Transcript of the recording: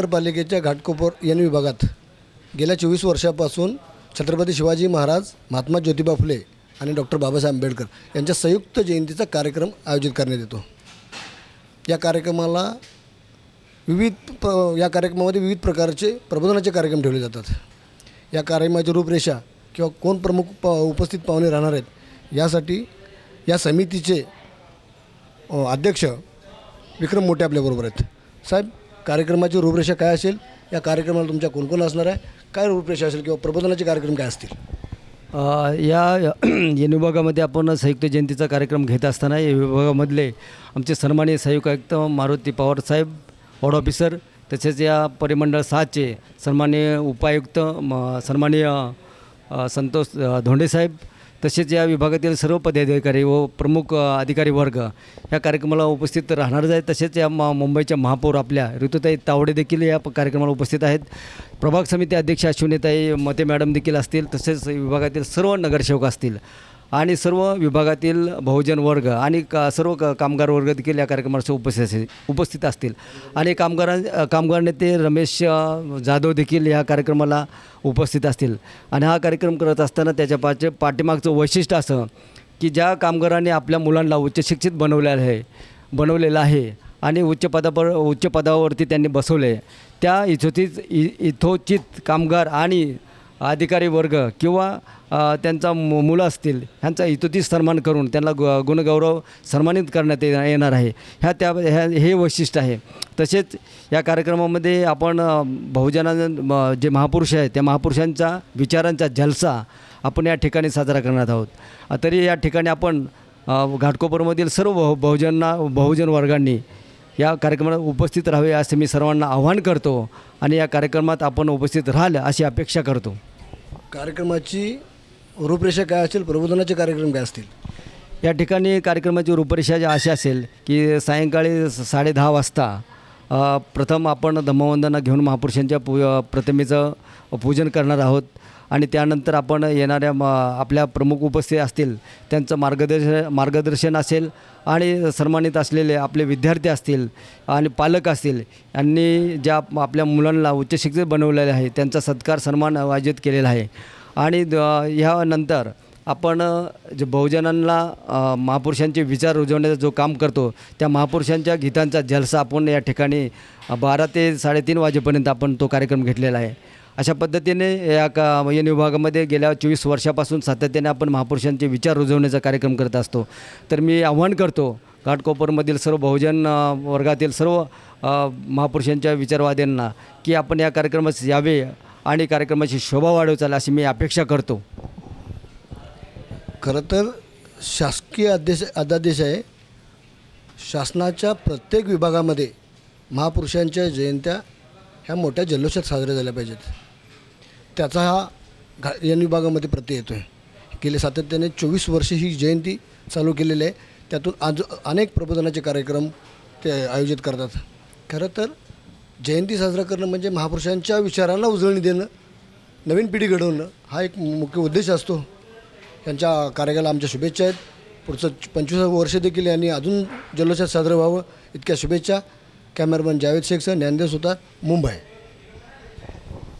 नगरपालिकेच्या घाटकोपर एन विभागात गेल्या 24 वर्षापासून छत्रपती शिवाजी महाराज, महात्मा ज्योतिबा फुले आणि डॉक्टर बाबासाहेब आंबेडकर यांच्या संयुक्त जयंतीचा कार्यक्रम आयोजित करण्यात येतो। या कार्यक्रमामध्ये विविध प्रकारचे प्रबोधनाचे कार्यक्रम ठेवले जातात। या कार्यक्रमाची रूपरेषा किंवा कोण प्रमुख उपस्थित पाहुणे राहणार आहेत यासाठी या समितीचे अध्यक्ष विक्रम मोठे आपल्याबरोबर आहेत। साहेब, कार्यक्रमाची रूपरेषा काय असेल? या कार्यक्रमाला तुमच्या कोण कोण असणार आहे? काय रूपरेषा असेल किंवा प्रबोधनाचे कार्यक्रम काय असतील? या विभागामध्ये आपण संयुक्त जयंतीचा कार्यक्रम घेत असताना या विभागामधले आमचे सन्माननीय संयुक्त आयुक्त मारुती पवार साहेब, वॉर्ड ऑफिसर, तसेच या परिमंडळ 6चे सन्माननीय उपायुक्त सन्माननीय संतोष धोंडे साहेब, तसेच या विभागातील सर्व पदाधिकारी व प्रमुख अधिकारी वर्ग या कार्यक्रमाला उपस्थित राहणारच आहेत। तसेच या मुंबईच्या महापौर आपल्या ऋतुताई तावडे देखील या कार्यक्रमाला उपस्थित आहेत। प्रभाग समिती अध्यक्ष अश्विनीताई मते मॅडम देखील असतील, तसेच विभागातील सर्व नगरसेवक असतील आणि सर्व विभागातील बहुजन वर्ग आणि सर्व कामगार वर्ग देखील या कार्यक्रमाला उपस्थित असतील आणि कामगार नेते रमेश जाधव देखील या कार्यक्रमाला उपस्थित असतील। आणि हा कार्यक्रम करत असताना त्याच्या पाठीमागचं वैशिष्ट्य असं की ज्या कामगारांनी आपल्या मुलांना उच्च शिक्षित बनवलेलं आहे आणि उच्च पदावरती त्यांनी बसवले, त्या इथोचित कामगार आणि अधिकारी वर्ग किंवा त्यांचा मुलं असतील ह्यांचा इतोचित सन्मान करून त्यांना गुणगौरव सन्मानित करण्यात येणार आहे। हे वैशिष्ट्य आहे। तसेच या कार्यक्रमामध्ये आपण बहुजनांना जे महापुरुष आहेत त्या महापुरुषांच्या विचारांचा जलसा आपण या ठिकाणी साजरा करणार आहोत। तरी या ठिकाणी आपण घाटकोपरमधील सर्व बहुजन वर्गांनी या कार्यक्रमात उपस्थित राहावे असे मी सर्वांना आवाहन करतो आणि या कार्यक्रमात आपण उपस्थित राहाल अशी अपेक्षा करतो। कार्यक्रमाची रूपरेषा काय असेल? प्रबोधनाचे कार्यक्रम काय असतील? या ठिकाणी कार्यक्रमाची रूपरेषा अशी असेल की सायंकाळी 10:30 वाजता प्रथम आपण धम्मवंदना घेऊन महापुरुषांच्या प्रतिमेचं पूजन करणार आहोत आणि त्यानंतर आपण येणाऱ्या आपल्या प्रमुख उपस्थित असतील त्यांचं मार्गदर्शन असेल आणि सन्मानित असलेले आपले विद्यार्थी असतील आणि पालक असतील यांनी ज्या आपल्या मुलांना उच्च शिक्षित बनवलेले आहे त्यांचा सत्कार सन्मान आयोजित केलेला आहे। आणि ह्यानंतर आपण जे बहुजनांना महापुरुषांचे विचार रुजवण्याचं जो काम करतो त्या महापुरुषांच्या गीतांचा जलसा आपण या ठिकाणी 12 ते 3:30 वाजेपर्यंत आपण तो कार्यक्रम घेतलेला आहे। अशा पद्धतीने या विभागामध्ये गेल्या 24 वर्षापासून सातत्याने आपण महापुरुषांचे विचार रुजवण्याचा कार्यक्रम करत असतो। तर मी आवाहन करतो घाटकोपरमधील सर्व बहुजन वर्गातील सर्व महापुरुषांच्या विचारवाद्यांना की आपण या कार्यक्रमास यावे आणि कार्यक्रमाची शोभा वाढवचाल अशी मी अपेक्षा करतो। खरं तर शासकीय अध्यादेश आहे, शासनाच्या प्रत्येक विभागामध्ये महापुरुषांच्या जयंत्या ह्या मोठ्या जल्लोषात साजऱ्या झाल्या पाहिजेत। त्याचा हा या विभागामध्ये प्रत्यय येतो आहे। गेले सातत्याने 24 वर्षे ही जयंती चालू केलेली आहे। त्यातून आज अनेक प्रबोधनाचे कार्यक्रम ते आयोजित करतात। खरं तर जयंती साजरा करणं म्हणजे महापुरुषांच्या विचारांना उजळणी देणं, नवीन पिढी घडवणं हा एक मुख्य उद्देश असतो। त्यांच्या कार्याला आमच्या शुभेच्छा आहेत। पुढचं 25 वर्ष देखील यांनी अजून जल्लोषात साजरं व्हावं इतक्या शुभेच्छा। कॅमेरामन जावेद शेखसह ज्ञानदेव सुतार, मुंबई।